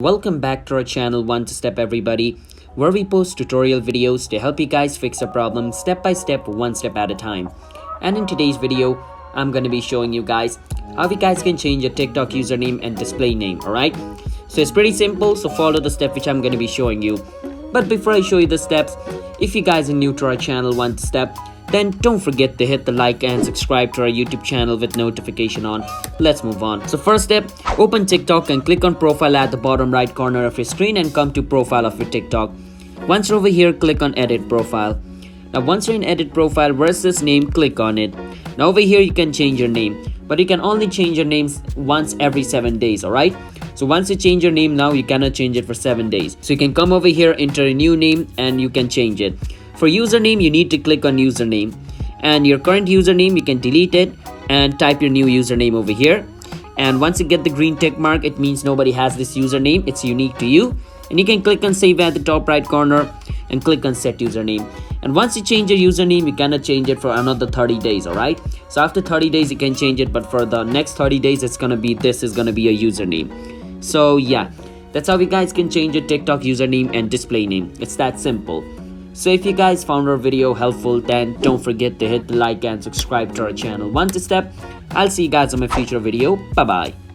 Welcome back to our channel One Step everybody, where we post tutorial videos to help you guys fix a problem step by step, one step at a time. And in today's video, I'm going to be showing you guys how you guys can change your TikTok username and display name, alright? So it's pretty simple, so follow the step which I'm going to be showing you. But before I show you the steps, if you guys are new to our channel One Step, then don't forget to hit the like and subscribe to our YouTube channel with notification on. Let's move on. So first step, open TikTok and click on profile at the bottom right corner of your screen and come to profile of your TikTok. Once you're over here, click on edit profile. Now once you're in edit profile, where's this name? Click on it. Now over here you can change your name, but you can only change your names once every 7 days, alright? So once you change your name, now you cannot change it for 7 days. So you can come over here, enter a new name and you can change it. For username, you need to click on username, and your current username you can delete it and type your new username over here. And once you get the green tick mark, it means nobody has this username, it's unique to you. And you can click on save at the top right corner and click on set username. And once you change your username, you cannot change it for another 30 days, alright? So after 30 days you can change it, but for the next 30 days it's gonna be this is gonna be your username. So yeah, that's how you guys can change your TikTok username and display name. It's that simple. So if you guys found our video helpful, then don't forget to hit the like and subscribe to our channel One Step. I'll see you guys on my future video. Bye bye.